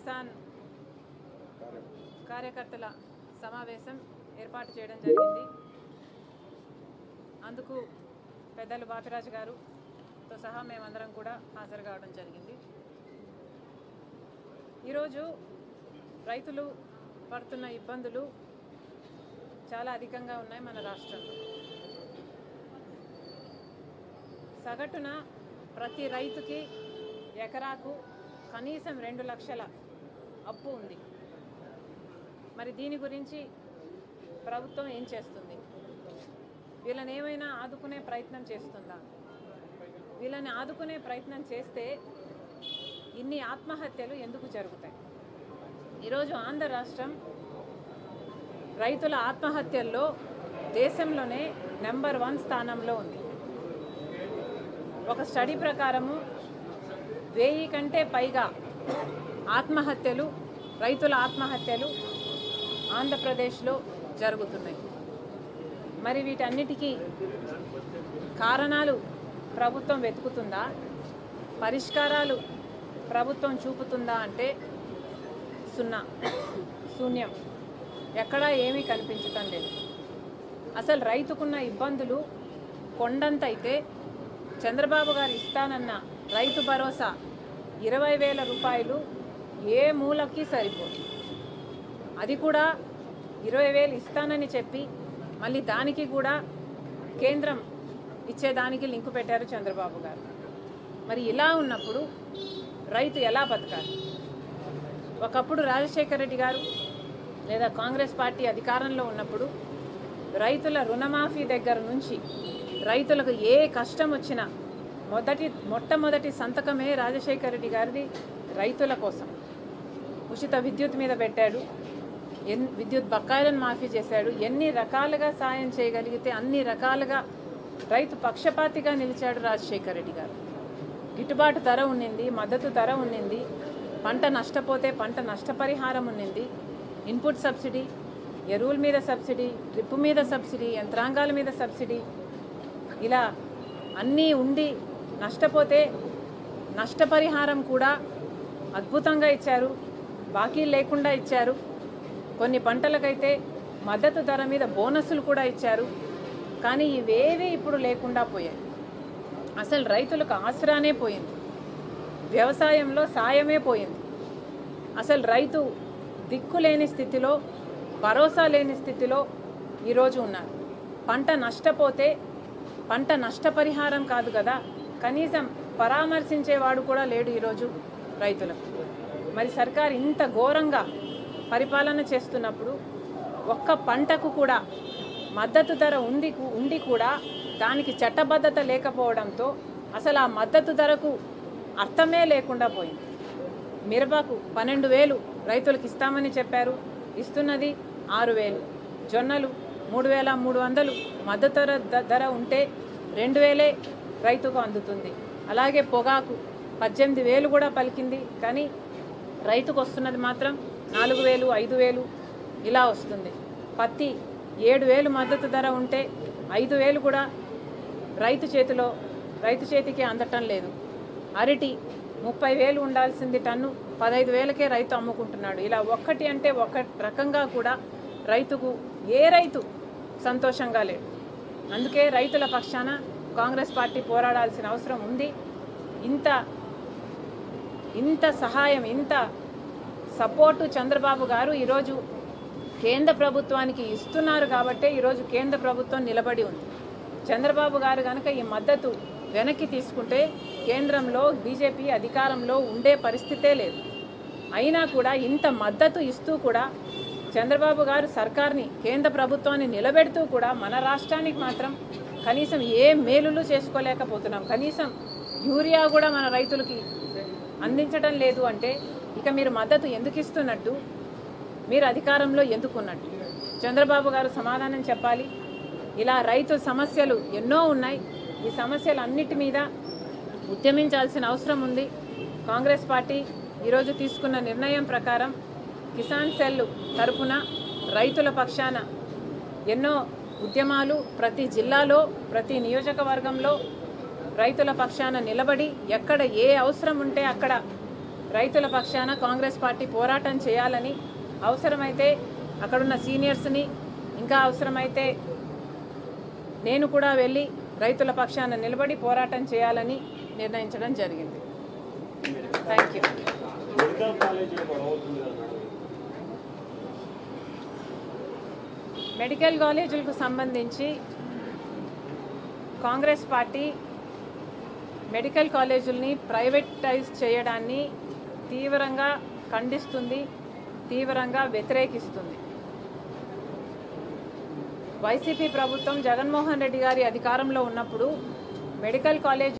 కిసాన్ కార్యకర్తల సమావేశం ఏర్పాటు చేయడం జరిగింది. అందుకు పెద్దలు బాపిరాజు గారుతో సహా మేమందరం కూడా హాజరు కావడం జరిగింది. ఈరోజు రైతులు పడుతున్న ఇబ్బందులు చాలా అధికంగా ఉన్నాయి మన రాష్ట్రంలో. సగటున ప్రతి రైతుకి ఎకరాకు కనీసం 2 లక్షల అప్పు ఉంది. మరి దీని గురించి ప్రభుత్వం ఏం చేస్తుంది? వీళ్ళని ఏమైనా ఆదుకునే ప్రయత్నం చేస్తుందా? వీళ్ళని ఆదుకునే ప్రయత్నం చేస్తే ఇన్ని ఆత్మహత్యలు ఎందుకు జరుగుతాయి? ఈరోజు ఆంధ్ర రాష్ట్రం రైతుల ఆత్మహత్యల్లో దేశంలోనే నెంబర్ 1 స్థానంలో ఉంది. ఒక స్టడీ ప్రకారము 1000 కంటే పైగా ఆత్మహత్యలు, రైతుల ఆత్మహత్యలు ఆంధ్రప్రదేశ్లో జరుగుతున్నాయి. మరి వీటన్నిటికీ కారణాలు ప్రభుత్వం వెతుకుతుందా? పరిష్కారాలు ప్రభుత్వం చూపుతుందా అంటే శూన్యం. ఎక్కడా ఏమీ కనిపించటం లేదు. అసలు రైతుకున్న ఇబ్బందులు కొండంత అయితే చంద్రబాబు గారు ఇస్తానన్న రైతు భరోసా 20,000 రూపాయలు ఏ మూలకి సరిపోదు. అది కూడా 20,000 ఇస్తానని చెప్పి మళ్ళీ దానికి కూడా కేంద్రం ఇచ్చేదానికి లింకు పెట్టారు చంద్రబాబు గారు. మరి ఇలా ఉన్నప్పుడు రైతు ఎలా బతకాలి? ఒకప్పుడు రాజశేఖర రెడ్డి గారు లేదా కాంగ్రెస్ పార్టీ అధికారంలో ఉన్నప్పుడు రైతుల రుణమాఫీ దగ్గర నుంచి రైతులకు ఏ కష్టం వచ్చినా మొట్టమొదటి సంతకమే రాజశేఖర రెడ్డి గారిది రైతుల కోసం. ఉచిత విద్యుత్ మీద పెట్టాడు, విద్యుత్ బకాయిలను మాఫీ చేశాడు. ఎన్ని రకాలుగా సాయం చేయగలిగితే అన్ని రకాలుగా రైతు పక్షపాతిగా నిలిచాడు రాజశేఖర రెడ్డి గారు. గిట్టుబాటు ధర ఉన్నింది, మద్దతు ధర ఉన్నింది, పంట నష్టపోతే పంట నష్టపరిహారం ఉన్నింది, ఇన్పుట్ సబ్సిడీ, ఎరువుల మీద సబ్సిడీ, డ్రిప్ మీద సబ్సిడీ, యంత్రాంగాల మీద సబ్సిడీ, ఇలా అన్నీ ఉండి నష్టపోతే నష్టపరిహారం కూడా అద్భుతంగా ఇచ్చారు, బాకీ లేకుండా ఇచ్చారు. కొన్ని పంటలకైతే మద్దతు ధర మీద బోనస్సులు కూడా ఇచ్చారు. కానీ ఇవేవీ ఇప్పుడు లేకుండా పోయాయి. అసలు రైతులకు ఆసరానే పోయింది, వ్యవసాయంలో సాయమే పోయింది. అసలు రైతు దిక్కులేని స్థితిలో, భరోసా లేని స్థితిలో ఈరోజు ఉన్నారు. పంట నష్టపోతే పంట నష్టపరిహారం కాదు కదా, కనీసం పరామర్శించేవాడు కూడా లేడు ఈరోజు రైతులకు. మరి సర్కార్ ఇంత ఘోరంగా పరిపాలన చేస్తున్నప్పుడు ఒక్క పంటకు కూడా మద్దతు ధర ఉండి కూడా దానికి చట్టబద్ధత లేకపోవడంతో అసలు ఆ మద్దతు ధరకు అర్థమే లేకుండా పోయింది. మిరపకు 12,000 రైతులకు ఇస్తామని చెప్పారు, ఇస్తున్నది 6,000. జొన్నలు 3,300 మద్దతు ధర ఉంటే 2,000 రైతుకు అందుతుంది. అలాగే పొగాకు 18,000 కూడా పలికింది, కానీ రైతుకు వస్తున్నది మాత్రం 4,000, 5,000 ఇలా వస్తుంది. పత్తి 7,000 మద్దతు ధర ఉంటే 5,000 కూడా రైతు చేతికి అందటం లేదు. అరటి 30,000 ఉండాల్సింది టన్ను 15,000కే రైతు అమ్ముకుంటున్నాడు. ఇలా ఒక్కటి అంటే ఒక రకంగా కూడా రైతుకు ఏ రైతు సంతోషంగా లేడు. అందుకే రైతుల పక్షాన కాంగ్రెస్ పార్టీ పోరాడాల్సిన అవసరం ఉంది. ఇంత సహాయం, ఇంత సపోర్టు చంద్రబాబు గారు ఈరోజు కేంద్ర ప్రభుత్వానికి ఇస్తున్నారు కాబట్టే ఈరోజు కేంద్ర ప్రభుత్వం నిలబడి ఉంది. చంద్రబాబు గారు కనుక ఈ మద్దతు వెనక్కి తీసుకుంటే కేంద్రంలో బీజేపీ అధికారంలో ఉండే పరిస్థితే లేదు. అయినా కూడా ఇంత మద్దతు ఇస్తూ కూడా చంద్రబాబు గారు సర్కార్ని, కేంద్ర ప్రభుత్వాన్ని నిలబెడుతూ కూడా మన రాష్ట్రానికి మాత్రం కనీసం ఏ మేలులు చేసుకోలేకపోతున్నాం. కనీసం యూరియా కూడా మన రైతులకి అందించడం లేదు అంటే ఇక మీరు మద్దతు ఎందుకు ఇస్తున్నట్టు? మీరు అధికారంలో ఎందుకున్నట్టు? చంద్రబాబు గారు సమాధానం చెప్పాలి. ఇలా రైతు సమస్యలు ఎన్నో ఉన్నాయి. ఈ సమస్యలన్నిటి మీద ఉద్యమించాల్సిన అవసరం ఉంది. కాంగ్రెస్ పార్టీ ఈరోజు తీసుకున్న నిర్ణయం ప్రకారం కిసాన్ సెల్ తరపున రైతుల పక్షాన ఎన్నో ఉద్యమాలు ప్రతి జిల్లాలో, ప్రతి నియోజకవర్గంలో రైతుల పక్షాన నిలబడి ఎక్కడ ఏ అవసరం ఉంటే అక్కడ రైతుల పక్షాన కాంగ్రెస్ పార్టీ పోరాటం చేయాలని, అవసరమైతే అక్కడున్న సీనియర్స్ని, ఇంకా అవసరమైతే నేను కూడా వెళ్ళి రైతుల పక్షాన నిలబడి పోరాటం చేయాలని నిర్ణయించడం జరిగింది. Thank you. మెడికల్ కాలేజీలకు సంబంధించి కాంగ్రెస్ పార్టీ మెడికల్ కాలేజీలని ప్రైవేటైజ్ చేయడాన్ని తీవ్రంగా ఖండిస్తుంది, తీవ్రంగా వ్యతిరేకిస్తుంది. వైసీపీ ప్రభుత్వం జగన్మోహన్ రెడ్డి గారి అధికారంలో ఉన్నప్పుడు మెడికల్ కాలేజ్